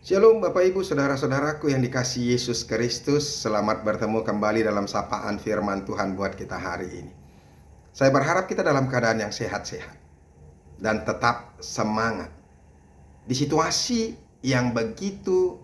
Shalom Bapak Ibu Saudara-saudaraku yang dikasihi Yesus Kristus. Selamat bertemu kembali dalam sapaan firman Tuhan buat kita hari ini. Saya berharap kita dalam keadaan yang sehat-sehat dan tetap semangat di situasi yang begitu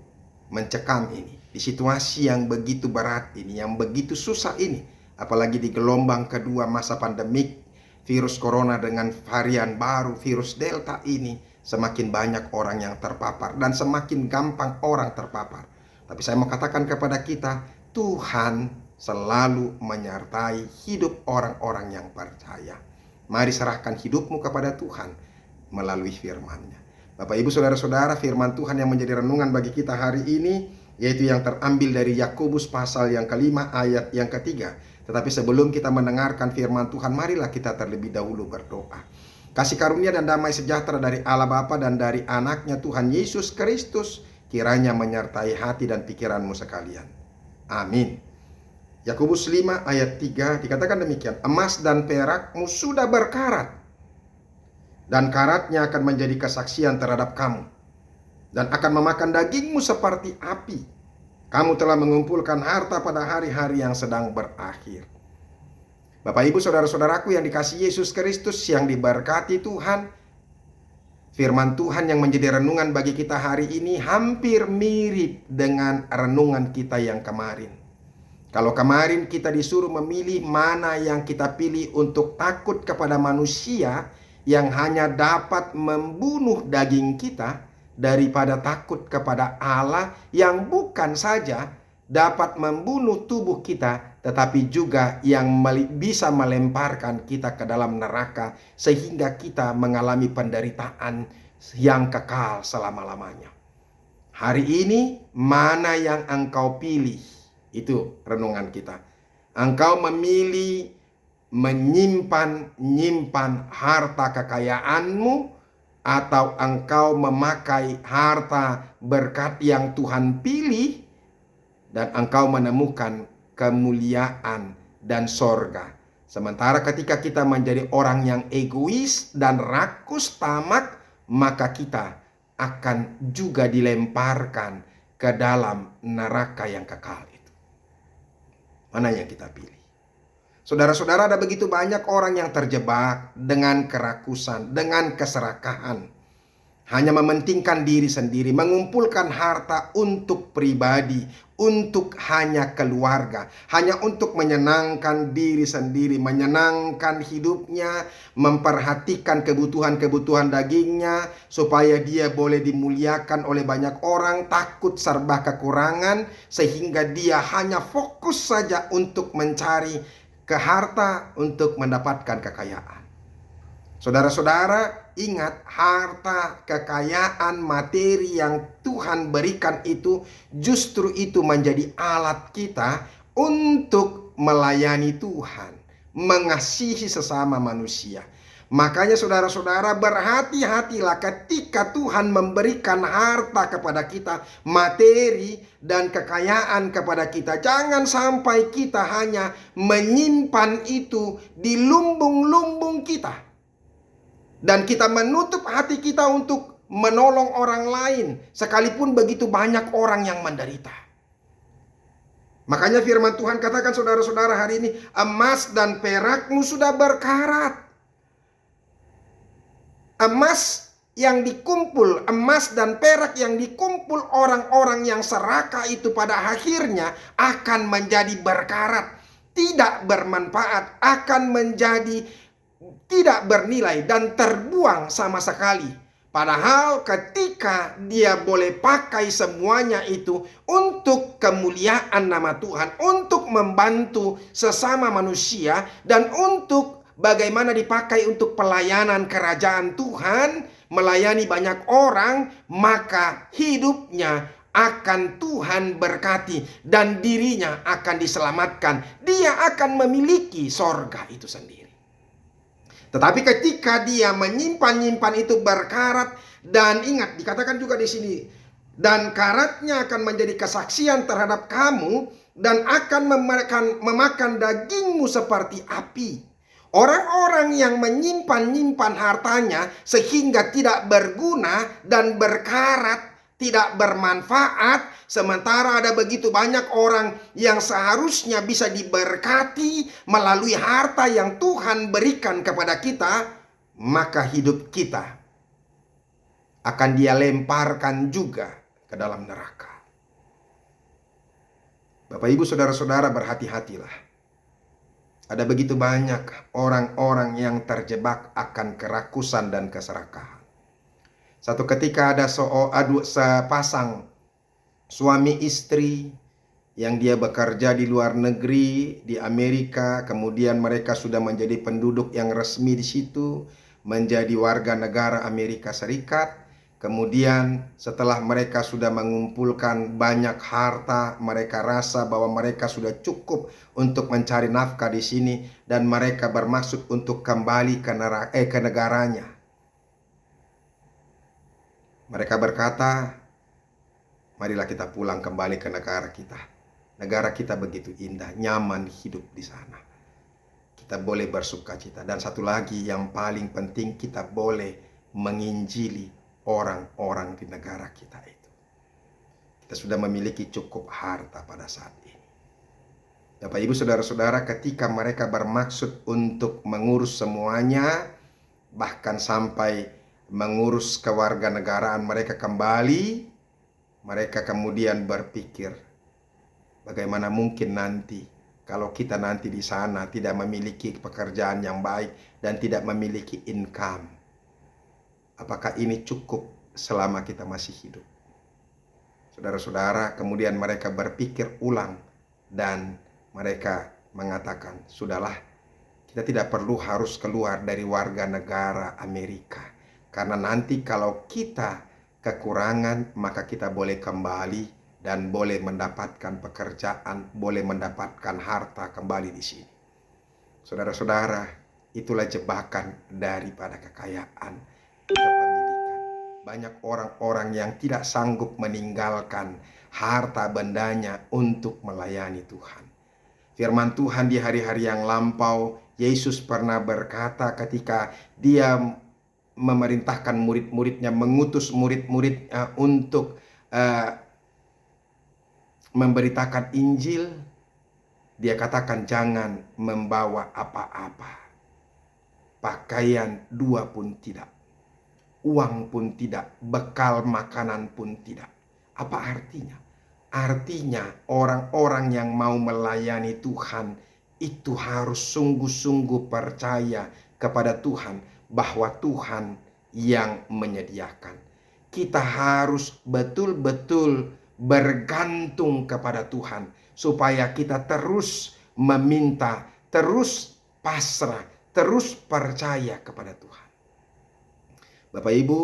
mencekam ini, di situasi yang begitu berat ini, yang begitu susah ini, apalagi di gelombang kedua masa pandemik virus corona dengan varian baru virus Delta ini. Semakin banyak orang yang terpapar dan semakin gampang orang terpapar. Tapi saya mau katakan kepada kita, Tuhan selalu menyertai hidup orang-orang yang percaya. Mari serahkan hidupmu kepada Tuhan melalui firman-Nya. Bapak Ibu Saudara-saudara, firman Tuhan yang menjadi renungan bagi kita hari ini, yaitu yang terambil dari Yakobus pasal yang kelima ayat yang ketiga. Tetapi sebelum kita mendengarkan firman Tuhan, marilah kita terlebih dahulu berdoa. Kasih karunia dan damai sejahtera dari Allah Bapa dan dari anaknya Tuhan Yesus Kristus kiranya menyertai hati dan pikiranmu sekalian. Amin. Yakobus 5 ayat 3 dikatakan demikian. Emas dan perakmu sudah berkarat, dan karatnya akan menjadi kesaksian terhadap kamu, dan akan memakan dagingmu seperti api. Kamu telah mengumpulkan harta pada hari-hari yang sedang berakhir. Bapak Ibu Saudara-saudaraku yang dikasihi Yesus Kristus, yang diberkati Tuhan, firman Tuhan yang menjadi renungan bagi kita hari ini hampir mirip dengan renungan kita yang kemarin. Kalau kemarin kita disuruh memilih mana yang kita pilih untuk takut kepada manusia yang hanya dapat membunuh daging kita, daripada takut kepada Allah yang bukan saja dapat membunuh tubuh kita, tetapi juga yang bisa melemparkan kita ke dalam neraka sehingga kita mengalami penderitaan yang kekal selama-lamanya. Hari ini mana yang engkau pilih? Itu renungan kita. Engkau memilih menyimpan harta kekayaanmu, atau engkau memakai harta berkat yang Tuhan pilih dan engkau menemukan kemuliaan dan sorga. Sementara ketika kita menjadi orang yang egois dan rakus tamak, maka kita akan juga dilemparkan ke dalam neraka yang kekal itu. Mana yang kita pilih? Saudara-saudara, ada begitu banyak orang yang terjebak dengan kerakusan, dengan keserakahan. Hanya mementingkan diri sendiri, mengumpulkan harta untuk pribadi, untuk hanya keluarga, hanya untuk menyenangkan diri sendiri, menyenangkan hidupnya, memperhatikan kebutuhan-kebutuhan dagingnya, supaya dia boleh dimuliakan oleh banyak orang, takut serba kekurangan, sehingga dia hanya fokus saja untuk mencari ke harta untuk mendapatkan kekayaan. Saudara-saudara, ingat, harta, kekayaan, materi yang Tuhan berikan itu justru itu menjadi alat kita untuk melayani Tuhan, mengasihi sesama manusia. Makanya saudara-saudara, berhati-hatilah ketika Tuhan memberikan harta kepada kita, materi dan kekayaan kepada kita. Jangan sampai kita hanya menyimpan itu di lumbung-lumbung kita, dan kita menutup hati kita untuk menolong orang lain, sekalipun begitu banyak orang yang menderita. Makanya firman Tuhan katakan, saudara-saudara, hari ini, emas dan perakmu sudah berkarat. Emas yang dikumpul, emas dan perak yang dikumpul orang-orang yang serakah itu pada akhirnya akan menjadi berkarat, tidak bermanfaat, akan menjadi tidak bernilai dan terbuang sama sekali. Padahal ketika dia boleh pakai semuanya itu untuk kemuliaan nama Tuhan, untuk membantu sesama manusia, dan untuk bagaimana dipakai untuk pelayanan kerajaan Tuhan, melayani banyak orang, maka hidupnya akan Tuhan berkati dan dirinya akan diselamatkan. Dia akan memiliki sorga itu sendiri. Tetapi ketika dia menyimpan itu berkarat, dan ingat dikatakan juga di sini, dan karatnya akan menjadi kesaksian terhadap kamu dan akan memakan dagingmu seperti api. Orang-orang yang menyimpan hartanya sehingga tidak berguna dan berkarat tidak bermanfaat, sementara ada begitu banyak orang yang seharusnya bisa diberkati melalui harta yang Tuhan berikan kepada kita, maka hidup kita akan Dia lemparkan juga ke dalam neraka. Bapak, Ibu, saudara-saudara, berhati-hatilah. Ada begitu banyak orang-orang yang terjebak akan kerakusan dan keserakahan. Satu ketika ada sepasang suami istri yang dia bekerja di luar negeri, di Amerika, kemudian mereka sudah menjadi penduduk yang resmi di situ, menjadi warga negara Amerika Serikat. Kemudian setelah mereka sudah mengumpulkan banyak harta, mereka rasa bahwa mereka sudah cukup untuk mencari nafkah di sini, dan mereka bermaksud untuk kembali ke negaranya. Mereka berkata, marilah kita pulang kembali ke negara kita. Negara kita begitu indah, nyaman hidup di sana. Kita boleh bersukacita. Dan satu lagi yang paling penting, kita boleh menginjili orang-orang di negara kita itu. Kita sudah memiliki cukup harta pada saat ini. Bapak, Ibu, saudara-saudara, ketika mereka bermaksud untuk mengurus semuanya, bahkan sampai mengurus kewarganegaraan mereka kembali, mereka kemudian berpikir, bagaimana mungkin nanti kalau kita nanti di sana tidak memiliki pekerjaan yang baik dan tidak memiliki income. Apakah ini cukup selama kita masih hidup? Saudara-saudara, kemudian mereka berpikir ulang dan mereka mengatakan, sudahlah, kita tidak perlu harus keluar dari warga negara Amerika. Karena nanti kalau kita kekurangan, maka kita boleh kembali dan boleh mendapatkan pekerjaan, boleh mendapatkan harta kembali di sini. Saudara-saudara, itulah jebakan daripada kekayaan, kepemilikan. Banyak orang-orang yang tidak sanggup meninggalkan harta bendanya untuk melayani Tuhan. Firman Tuhan di hari-hari yang lampau, Yesus pernah berkata ketika Dia memerintahkan murid-muridnya, mengutus murid-muridnya untuk memberitakan Injil. Dia katakan, jangan membawa apa-apa. Pakaian 2 pun tidak, uang pun tidak, bekal makanan pun tidak. Apa artinya? Artinya orang-orang yang mau melayani Tuhan itu harus sungguh-sungguh percaya kepada Tuhan bahwa Tuhan yang menyediakan. Kita harus betul-betul bergantung kepada Tuhan supaya kita terus meminta, terus pasrah, terus percaya kepada Tuhan. Bapak, Ibu,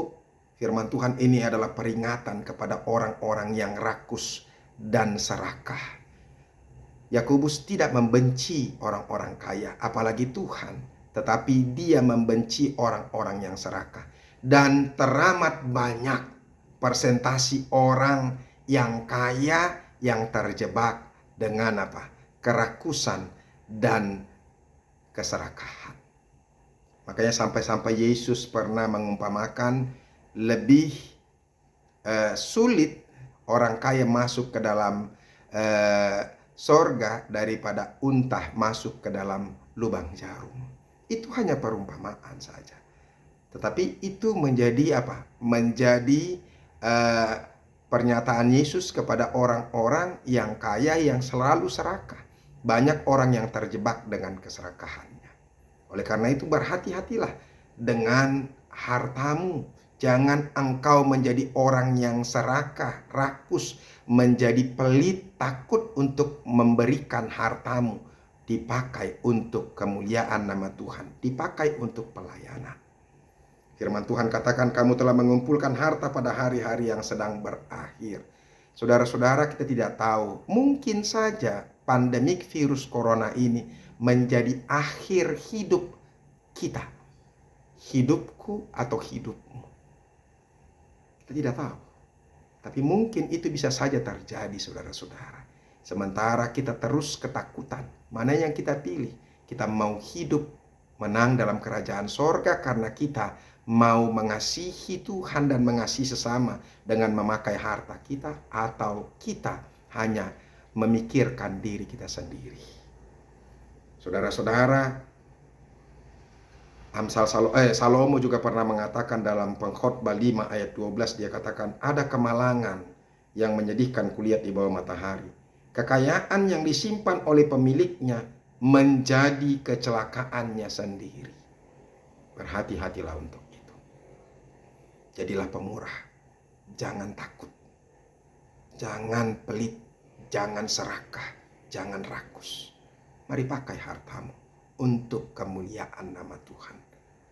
firman Tuhan ini adalah peringatan kepada orang-orang yang rakus dan serakah. Yakobus tidak membenci orang-orang kaya, apalagi Tuhan, tetapi dia membenci orang-orang yang serakah. Dan teramat banyak persentasi orang yang kaya yang terjebak dengan apa? Kerakusan dan keserakahan. Makanya sampai-sampai Yesus pernah mengumpamakan lebih sulit orang kaya masuk ke dalam sorga daripada unta masuk ke dalam lubang jarum. Itu hanya perumpamaan saja. Tetapi itu menjadi apa? Menjadi pernyataan Yesus kepada orang-orang yang kaya yang selalu serakah. Banyak orang yang terjebak dengan keserakahannya. Oleh karena itu berhati-hatilah dengan hartamu. Jangan engkau menjadi orang yang serakah, rakus, menjadi pelit, takut untuk memberikan hartamu. Dipakai untuk kemuliaan nama Tuhan, dipakai untuk pelayanan. Firman Tuhan katakan, kamu telah mengumpulkan harta pada hari-hari yang sedang berakhir. Saudara-saudara, kita tidak tahu, mungkin saja pandemik virus corona ini menjadi akhir hidup kita. Hidupku atau hidupmu. Kita tidak tahu. Tapi mungkin itu bisa saja terjadi, saudara-saudara. Sementara kita terus ketakutan. Mana yang kita pilih? Kita mau hidup menang dalam kerajaan sorga karena kita mau mengasihi Tuhan dan mengasihi sesama dengan memakai harta kita, atau kita hanya memikirkan diri kita sendiri. Saudara-saudara, Salomo juga pernah mengatakan dalam Pengkhotbah 5 ayat 12, dia katakan, ada kemalangan yang menyedihkan kulihat di bawah matahari. Kekayaan yang disimpan oleh pemiliknya menjadi kecelakaannya sendiri. Berhati-hatilah untuk itu. Jadilah pemurah. Jangan takut. Jangan pelit. Jangan serakah. Jangan rakus. Mari pakai hartamu untuk kemuliaan nama Tuhan,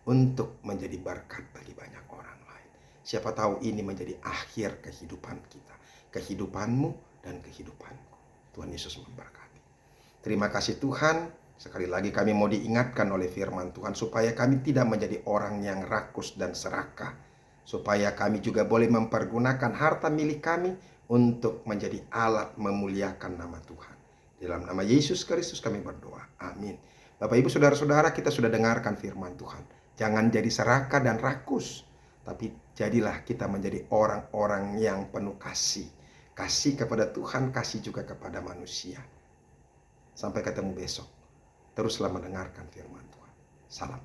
untuk menjadi berkat bagi banyak orang lain. Siapa tahu ini menjadi akhir kehidupan kita, kehidupanmu dan kehidupanku. Tuhan Yesus memberkati. Terima kasih Tuhan. Sekali lagi kami mau diingatkan oleh firman Tuhan supaya kami tidak menjadi orang yang rakus dan serakah, supaya kami juga boleh mempergunakan harta milik kami untuk menjadi alat memuliakan nama Tuhan. Dalam nama Yesus Kristus kami berdoa. Amin. Bapak Ibu Saudara-saudara, kita sudah dengarkan firman Tuhan. Jangan jadi serakah dan rakus, tapi jadilah kita menjadi orang-orang yang penuh kasih. Kasih kepada Tuhan, kasih juga kepada manusia. Sampai ketemu besok. Teruslah mendengarkan firman Tuhan. Salam.